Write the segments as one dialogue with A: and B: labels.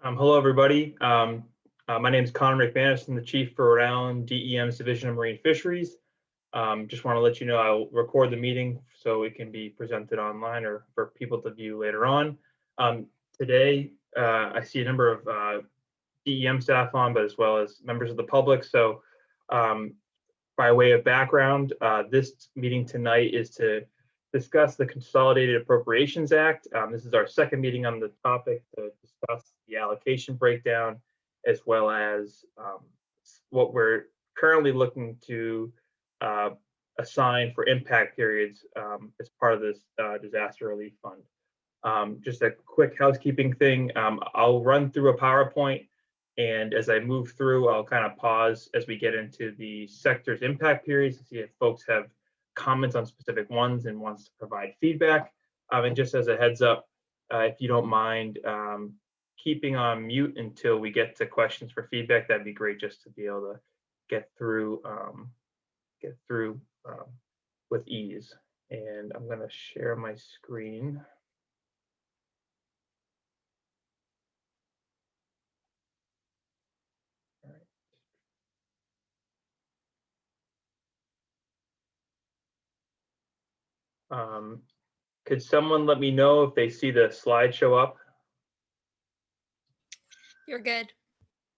A: Hello, everybody. My name is Connor McManus. I'm the Chief for Rhode Island DEM's Division of Marine Fisheries. Just want to let you know I'll record the meeting so it can be presented online or for people to view later on. Today, I see a number of DEM staff on, but as well as members of the public. So by way of background, this meeting tonight is to discuss the Consolidated Appropriations Act. This is our second meeting on the topic to discuss the allocation breakdown, as well as what we're currently looking to assign for impact periods as part of this disaster relief fund. Just a quick housekeeping thing. I'll run through a PowerPoint, and as I move through, I'll kind of pause as we get into the sector's impact periods to see if folks have comments on specific ones and wants to provide feedback. And just as a heads up, if you don't mind keeping on mute until we get to questions for feedback, that'd be great, just to be able to get through with ease. And I'm going to share my screen. Could someone let me know if they see the slide show up?
B: You're good.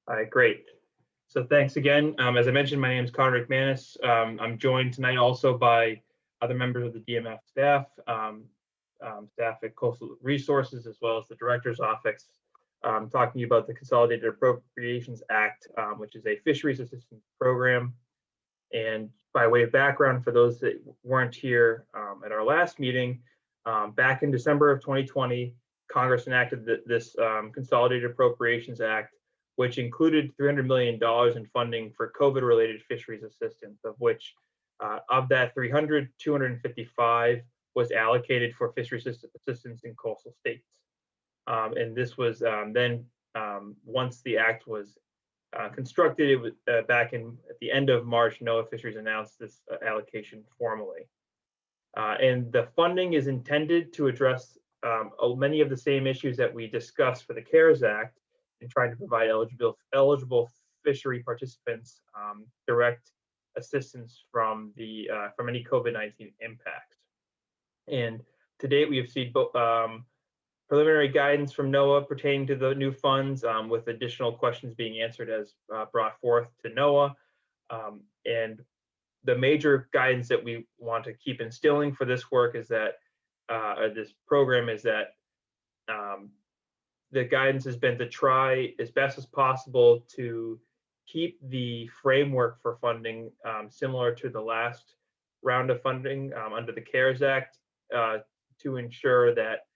A: All right, great. So thanks again. As I mentioned, my name is Connor McManus. I'm joined tonight also by other members of the DMF staff, staff at Coastal Resources, as well as the Director's Office, talking to you about the Consolidated Appropriations Act, which is a fisheries assistance program. And by way of background, for those that weren't here at our last meeting, back in December of 2020, Congress enacted this Consolidated Appropriations Act, which included $300 million in funding for COVID-related fisheries assistance, of which of that 255 was allocated for fisheries assistance in coastal states. And this was then, once the act was constructed, it was back at the end of March, NOAA Fisheries announced this allocation formally. And the funding is intended to address many of the same issues that we discussed for the CARES Act, and trying to provide eligible fishery participants direct assistance from any COVID-19 impacts. And to date, we have seen preliminary guidance from NOAA pertaining to the new funds, with additional questions being answered as brought forth to NOAA. And the major guidance that we want to keep instilling for this work is that, this program is that the guidance has been to try as best as possible to keep the framework for funding similar to the last round of funding under the CARES Act, to ensure that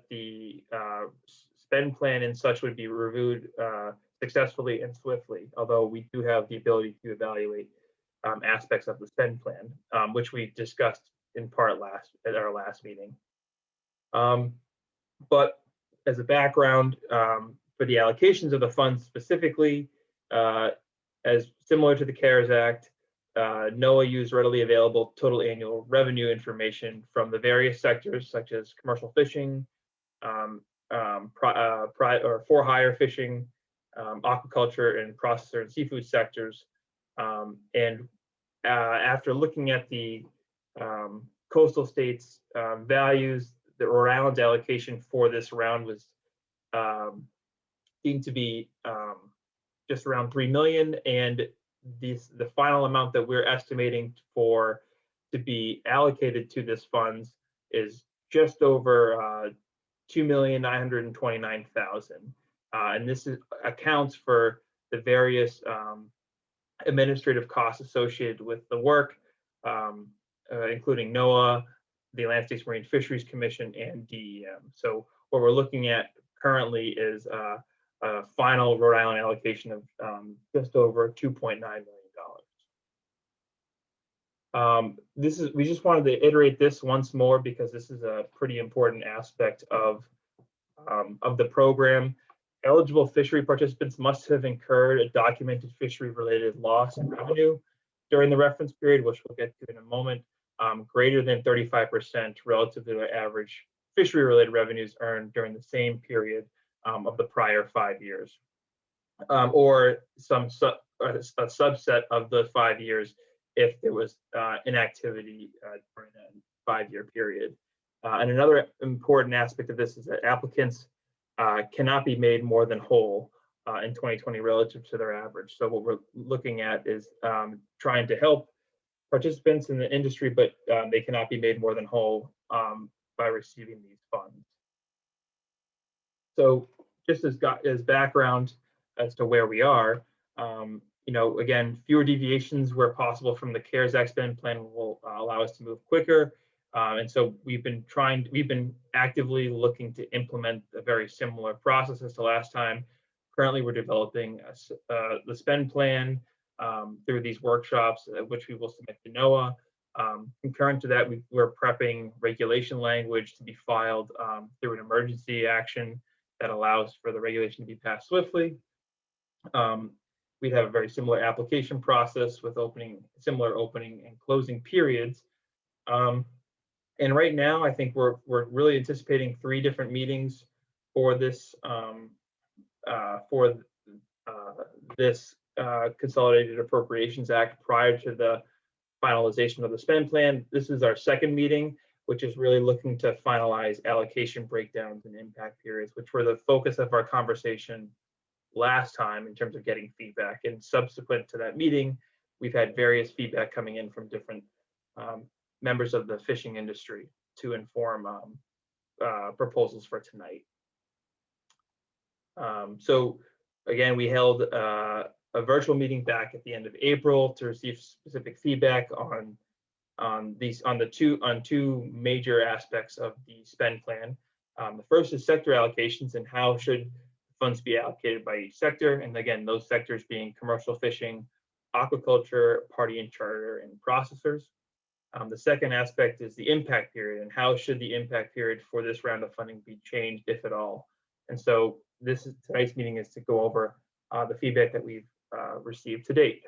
A: the spend plan and such would be reviewed successfully and swiftly, although we do have the ability to evaluate aspects of the spend plan, which we discussed in part at our last meeting. But as a background, for the allocations of the funds specifically, as similar to the CARES Act, NOAA used readily available total annual revenue information from the various sectors, such as commercial fishing, for-hire fishing, aquaculture, and processor and seafood sectors. And after looking at the coastal states' values, the Rhode Island's allocation for this round was deemed to be just around $3 million, and the final amount that we're estimating to be allocated to this funds is just over $2,929,000, and this accounts for the various administrative costs associated with the work, including NOAA, the Atlantic States Marine Fisheries Commission, and DEM. So what we're looking at currently is a final Rhode Island allocation of just over $2.9 million. We just wanted to iterate this once more because this is a pretty important aspect of the program. Eligible fishery participants must have incurred a documented fishery-related loss in revenue during the reference period, which we'll get to in a moment, greater than 35% relative to their average fishery-related revenues earned during the same period of the prior 5 years, or a subset of the 5 years if there was inactivity during a 5-year period. And another important aspect of this is that applicants cannot be made more than whole in 2020 relative to their average. So what we're looking at is trying to help participants in the industry, but they cannot be made more than whole by receiving these funds. So just as background as to where we are, again, fewer deviations where possible from the CARES Act spend plan will allow us to move quicker. And so we've been actively looking to implement a very similar process as to last time. Currently, we're developing the spend plan through these workshops, which we will submit to NOAA. Concurrent to that, we're prepping regulation language to be filed through an emergency action that allows for the regulation to be passed swiftly. We'd have a very similar application process with similar opening and closing periods. And right now, I think we're really anticipating 3 different meetings for this Consolidated Appropriations Act prior to the finalization of the spend plan. This is our 2nd meeting, which is really looking to finalize allocation breakdowns and impact periods, which were the focus of our conversation last time in terms of getting feedback. And subsequent to that meeting, we've had various feedback coming in from different members of the fishing industry to inform proposals for tonight. So again, we held a virtual meeting back at the end of April to receive specific feedback on two major aspects of the spend plan. The first is sector allocations and how should funds be allocated by each sector, and again, those sectors being commercial fishing, aquaculture, party and charter, and processors. The second aspect is the impact period and how should the impact period for this round of funding be changed, if at all. And so tonight's meeting is to go over the feedback that we've received to date.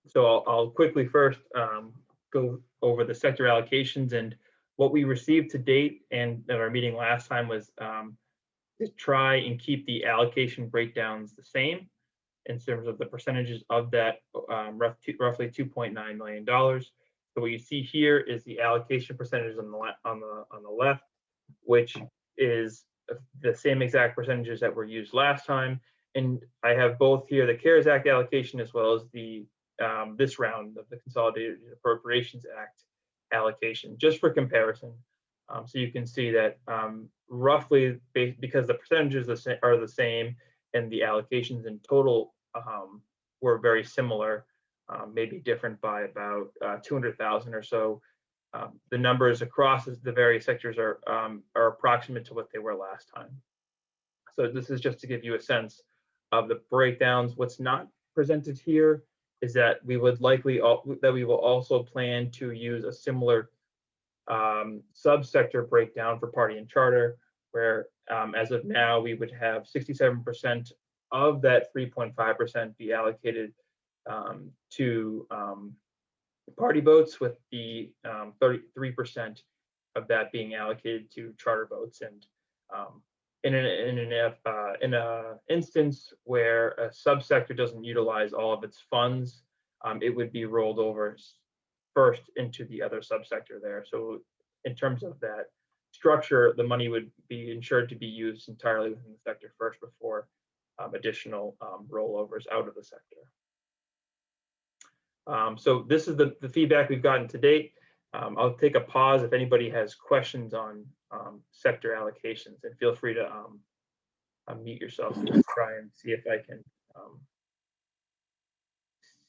A: So I'll quickly first go over the sector allocations, and what we received to date and at our meeting last time was to try and keep the allocation breakdowns the same in terms of the percentages of that roughly $2.9 million. So what you see here is the allocation percentages on the left, which is the same exact percentages that were used last time. And I have both here the CARES Act allocation as well as the this round of the Consolidated Appropriations Act allocation, just for comparison. So you can see that roughly, because the percentages are the same and the allocations in total were very similar, maybe different by about 200,000 or so. The numbers across the various sectors are approximate to what they were last time. So this is just to give you a sense of the breakdowns. What's not presented here is that we will also plan to use a similar subsector breakdown for party and charter, where as of now we would have 67% of that 3.5% be allocated to party boats, with the 33% of that being allocated to charter boats. And in an instance where a subsector doesn't utilize all of its funds, it would be rolled over first into the other subsector there. So in terms of that structure, the money would be ensured to be used entirely within the sector first before additional rollovers out of the sector. So this is the feedback we've gotten to date. I'll take a pause if anybody has questions on sector allocations, and feel free to unmute yourself and try and see if I can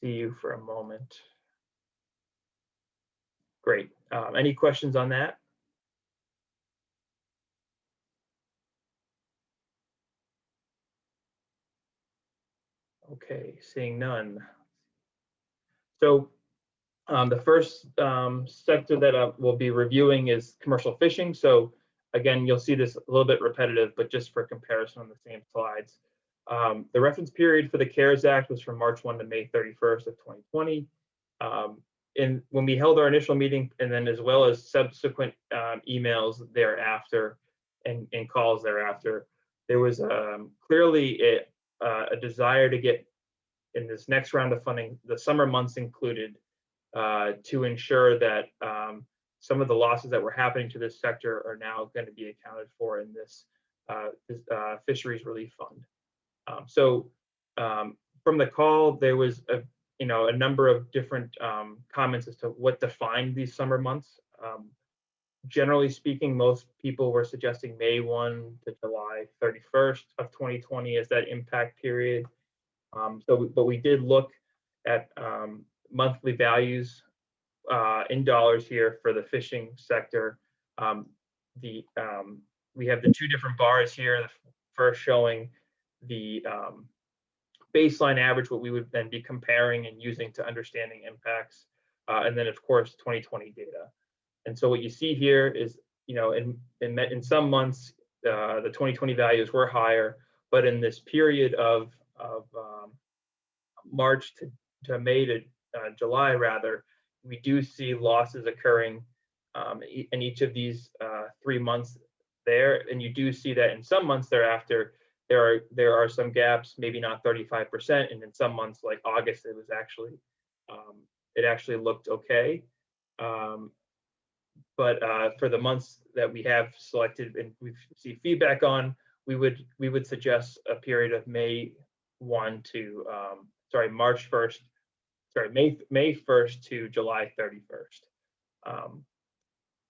A: see you for a moment. Great. Any questions on that? Okay, seeing none. So the first sector that we'll be reviewing is commercial fishing. So again, you'll see this a little bit repetitive, but just for comparison on the same slides. The reference period for the CARES Act was from March 1 to May 31st of 2020. when we held our initial meeting, and then as well as subsequent emails thereafter and calls thereafter, there was clearly a desire to get in this next round of funding, the summer months included, to ensure that some of the losses that were happening to this sector are now going to be accounted for in this fisheries relief fund. So from the call, there was a number of different comments as to what defined these summer months. Generally speaking, most people were suggesting May 1 to July 31st of 2020 as that impact period. But we did look at monthly values in dollars here for the fishing sector. We have the two different bars here. The first showing the baseline average, what we would then be comparing and using to understanding impacts, and then of course 2020 data. And so what you see here is, in some months the 2020 values were higher, but in this period of March to May to July rather, we do see losses occurring in each of these 3 months there, and you do see that in some months thereafter there are some gaps, maybe not 35%, and in some months like August it was actually it actually looked okay. But for the months that we have selected and we've received feedback on, we would suggest a period of May 1 to March 1st, May 1st to July 31st.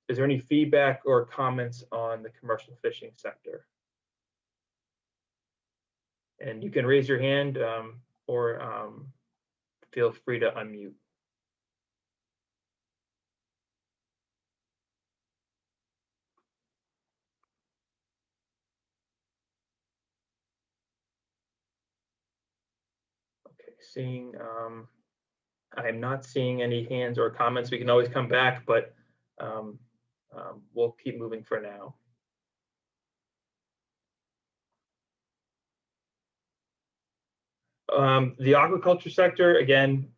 A: Is there any feedback or comments on the commercial fishing sector? And you can raise your hand or feel free to unmute. Okay, seeing, I'm not seeing any hands or comments. We can always come back, but we'll keep moving for now. The aquaculture sector, again,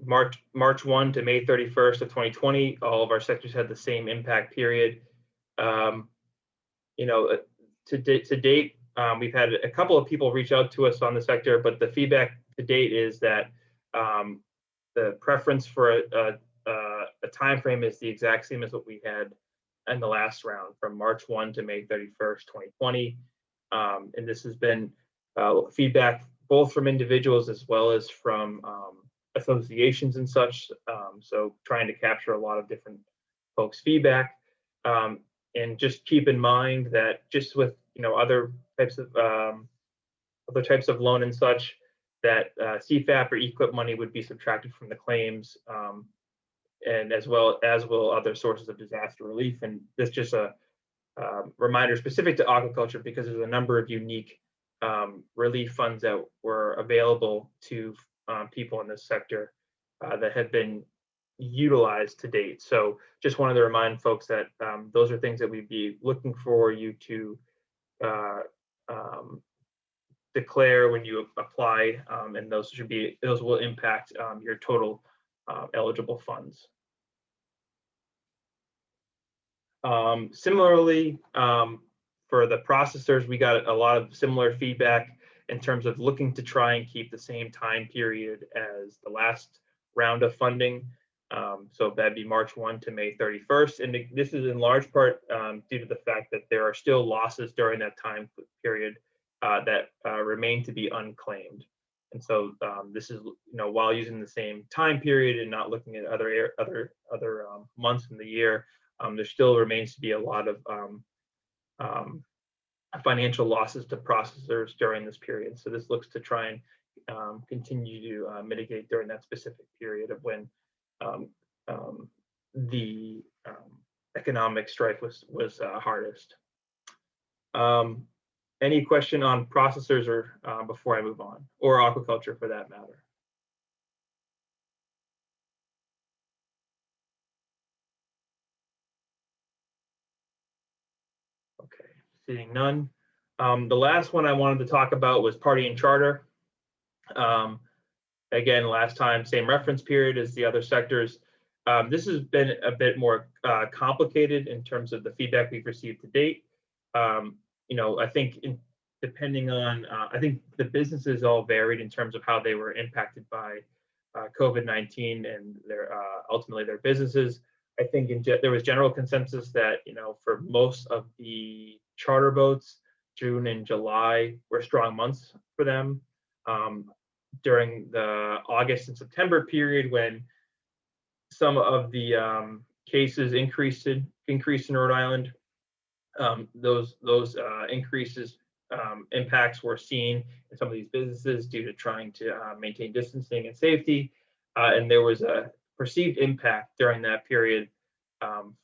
A: March 1 to May 31st of 2020, all of our sectors had the same impact period. To date, we've had a couple of people reach out to us on the sector, but the feedback to date is that the preference for a time frame is the exact same as what we had in the last round, from March 1 to May 31st, 2020. And this has been feedback both from individuals as well as from associations and such. So trying to capture a lot of different folks' feedback. And just keep in mind that just with other types of loan and such, that CAAFAP or EQIP money would be subtracted from the claims, and as well as will other sources of disaster relief. And this just a reminder specific to aquaculture, because there's a number of unique relief funds that were available to people in this sector that have been utilized to date. So just wanted to remind folks that those are things that we'd be looking for you to declare when you apply, and those will impact your total eligible funds. Similarly, for the processors, we got a lot of similar feedback in terms of looking to try and keep the same time period as the last round of funding. So that'd be March 1 to May 31st. And this is in large part due to the fact that there are still losses during that time period that remain to be unclaimed. And so this is, while using the same time period and not looking at other months in the year, there still remains to be a lot of financial losses to processors during this period. So this looks to try and continue to mitigate during that specific period of when the economic strife was hardest. Any question on processors or before I move on, or aquaculture for that matter? Okay, seeing none. The last one I wanted to talk about was party and charter. Again, last time, same reference period as the other sectors. This has been a bit more complicated in terms of the feedback we've received to date. I think depending on, I think the businesses all varied in terms of how they were impacted by COVID-19 and their ultimately their businesses. I think there was general consensus that for most of the charter boats, June and July were strong months for them. During the August and September period, when some of the cases increased in Rhode Island, those increases impacts were seen in some of these businesses due to trying to maintain distancing and safety, and there was a perceived impact during that period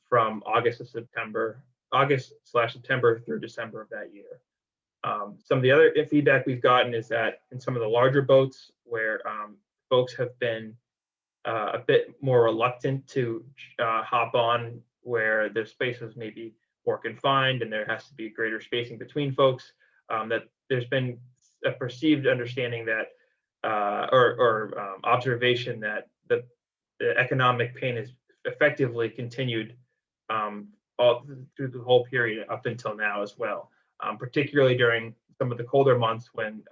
A: from August/September through December of that year. Some of the other feedback we've gotten is that in some of the larger boats where folks have been a bit more reluctant to hop on, where their spaces may be more confined and there has to be greater spacing between folks, that there's been a perceived understanding that or observation that the economic pain has effectively continued all through the whole period up until now as well, particularly during some of the colder months when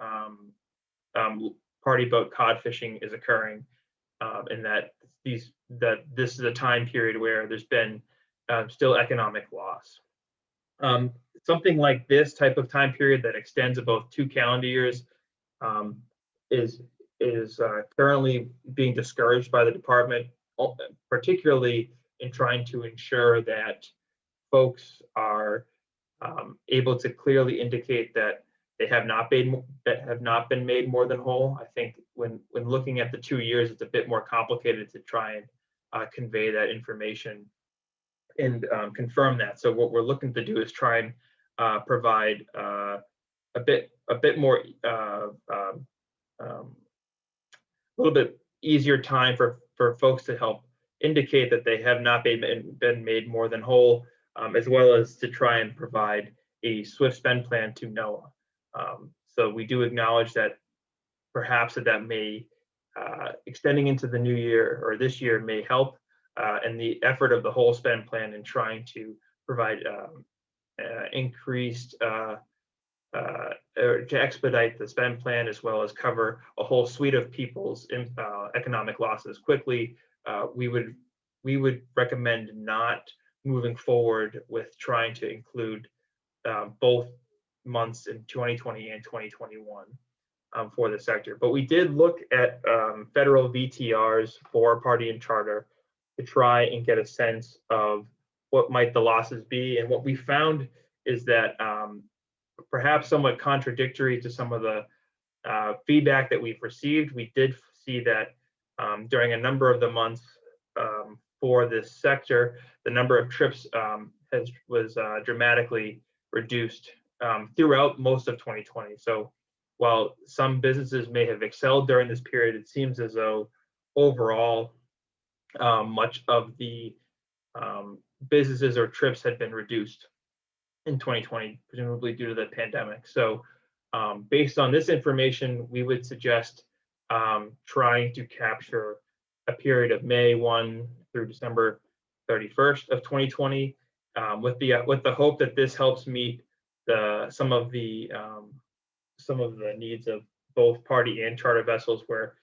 A: party boat cod fishing is occurring, and that this is a time period where there's been still economic loss. Something like this type of time period that extends about 2 calendar years is currently being discouraged by the department, particularly in trying to ensure that folks are able to clearly indicate that they have not been made more than whole. I think when looking at the 2 years, it's a bit more complicated to try and convey that information and confirm that. So what we're looking to do is try and provide a bit more a little bit easier time for folks to help indicate that they have not been made more than whole, as well as to try and provide a swift spend plan to NOAA. So we do acknowledge that perhaps that may extending into the new year or this year may help, and the effort of the whole spend plan in trying to provide increased or to expedite the spend plan, as well as cover a whole suite of people's economic losses quickly. We would recommend not moving forward with trying to include both months in 2020 and 2021 for the sector. But we did look at federal VTRs for party and charter to try and get a sense of what might the losses be. And what we found is that perhaps somewhat contradictory to some of the feedback that we've received, we did see that during a number of the months for this sector, the number of trips was dramatically reduced throughout most of 2020. So while some businesses may have excelled during this period, it seems as though overall much of the businesses or trips had been reduced in 2020, presumably due to the pandemic. So based on this information, we would suggest trying to capture a period of May 1 through December 31st of 2020, with the hope that this helps meet some of the needs of both party and charter vessels, where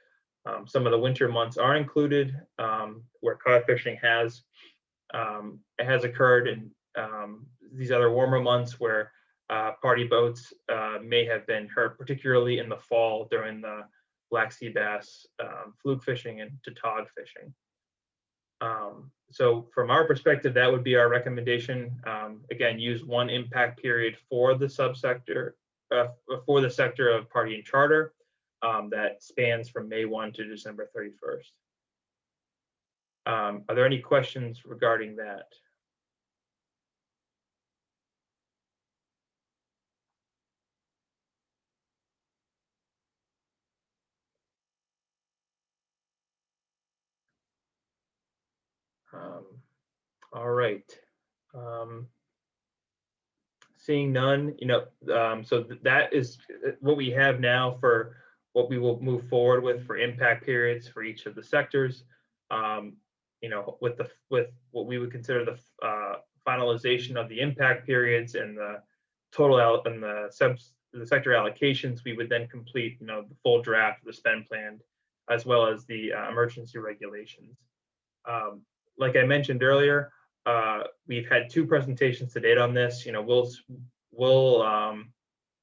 A: some of the winter months are included, where cod fishing has occurred, and these other warmer months where party boats may have been hurt, particularly in the fall during the Black Sea bass fluke fishing and tautog fishing. So from our perspective, that would be our recommendation. Again, use one impact period for the subsector, for the sector of party and charter that spans from May 1 to December 31st. Are there any questions regarding that? All right. Seeing none, so that is what we have now for what we will move forward with for impact periods for each of the sectors. with what we would consider the finalization of the impact periods and the total and the sector allocations, we would then complete the full draft of the spend plan, as well as the emergency regulations. Like I mentioned earlier, we've had 2 presentations to date on this.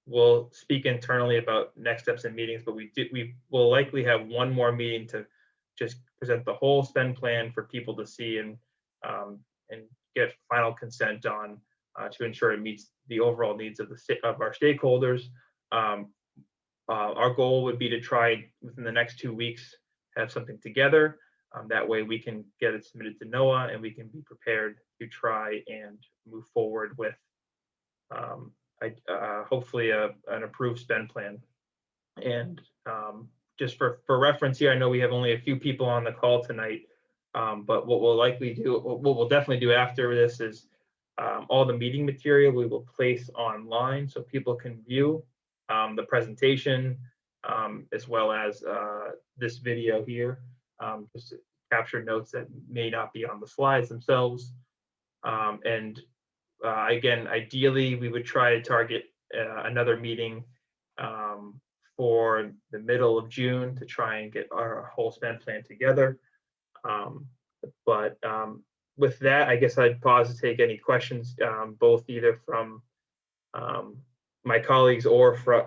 A: We'll speak internally about next steps in meetings, but we will likely have one more meeting to just present the whole spend plan for people to see and get final consent on to ensure it meets the overall needs of our stakeholders. Our goal would be to try within the next 2 weeks have something together. That way we can get it submitted to NOAA and we can be prepared to try and move forward with hopefully an approved spend plan. And just for reference here, I know we have only a few people on the call tonight, but what we'll definitely do after this is all the meeting material we will place online so people can view the presentation as well as this video here, just to capture notes that may not be on the slides themselves. Again, ideally, we would try to target another meeting for the middle of June to try and get our whole spend plan together. With that, I guess I'd pause to take any questions, both either from my colleagues or from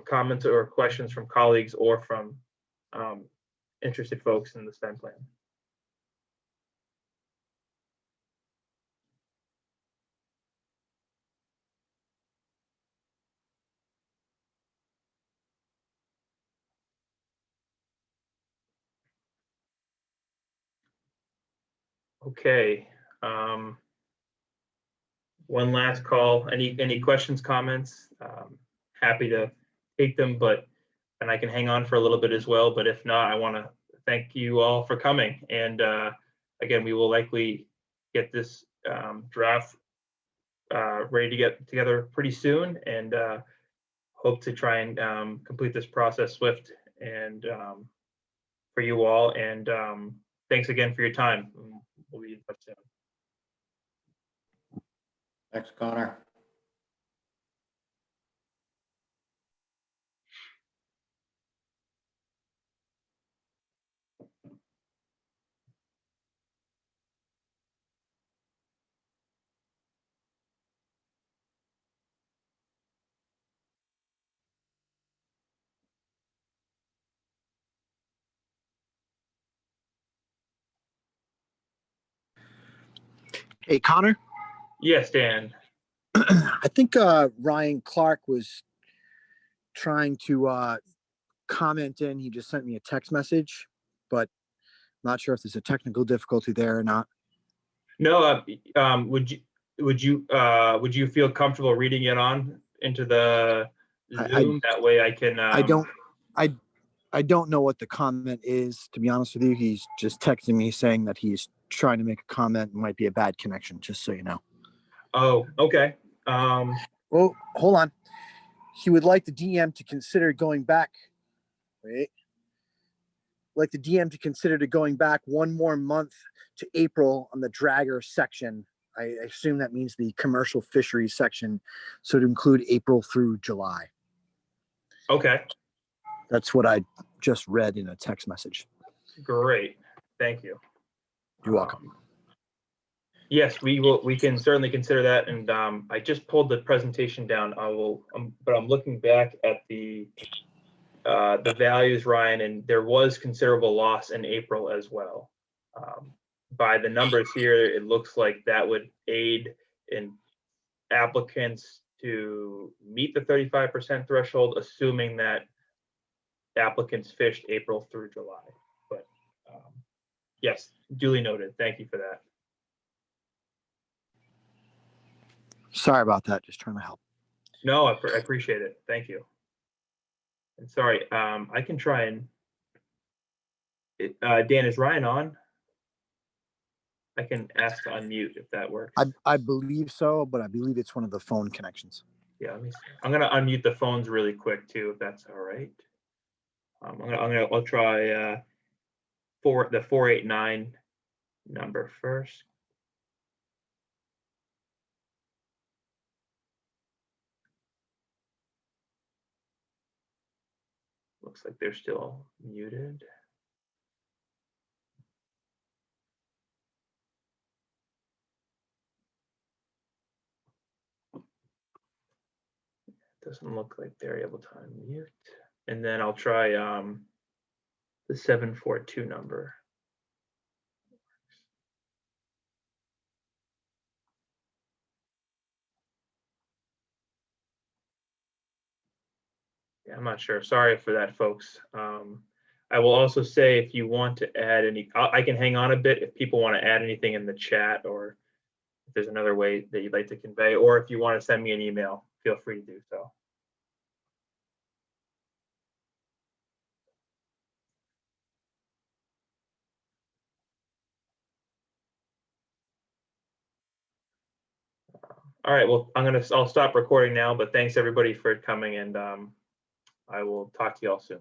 A: comments or questions from colleagues or from interested folks in the spend plan. Okay. One last call. Any questions, comments? Happy to take them, and I can hang on for a little bit as well. But if not, I want to thank you all for coming. And again, we will likely get this draft ready to get together pretty soon, and hope to try and complete this process swift and for you all. And thanks again for your time. We'll be in touch soon.
B: Thanks, Connor.
C: Hey, Connor.
A: Yes, Dan.
C: I think Ryan Clark was trying to comment in. He just sent me a text message, but I'm not sure if there's a technical difficulty there or not.
A: No, would you feel comfortable reading it on into the Zoom? That way I can.
C: I don't know what the comment is, to be honest with you. He's just texting me saying that he's trying to make a comment. It might be a bad connection, just so you know.
A: Oh, okay.
C: Well, hold on. He would like the DM to consider going back. Wait. Like the DM to consider going back one more month to April on the dragger section. I assume that means the commercial fisheries section. So to include April through July.
A: Okay.
C: That's what I just read in a text message.
A: Great. Thank you.
C: You're welcome.
A: Yes, we can certainly consider that. And I just pulled the presentation down. But I'm looking back at the values, Ryan, and there was considerable loss in April as well. By the numbers here, it looks like that would aid in applicants to meet the 35% threshold, assuming that applicants fished April through July. But yes, duly noted. Thank you for that.
C: Sorry about that. Just trying to help.
A: No, I appreciate it. Thank you. And sorry, I can try and. Dan, is Ryan on? I can ask to unmute if that works.
C: I believe so, but I believe it's one of the phone connections.
A: Yeah, let me see. I'm gonna unmute the phones really quick too, if that's all right. I'll try the 489 number first. Looks like they're still muted. Doesn't look like they're able to unmute. And then I'll try the 742 number. Yeah, I'm not sure. Sorry for that, folks. I will also say if you want to add any, I can hang on a bit if people want to add anything in the chat, or if there's another way that you'd like to convey, or if you want to send me an email, feel free to do so. All right, well, I'll stop recording now, but thanks everybody for coming, and I will talk to you all soon.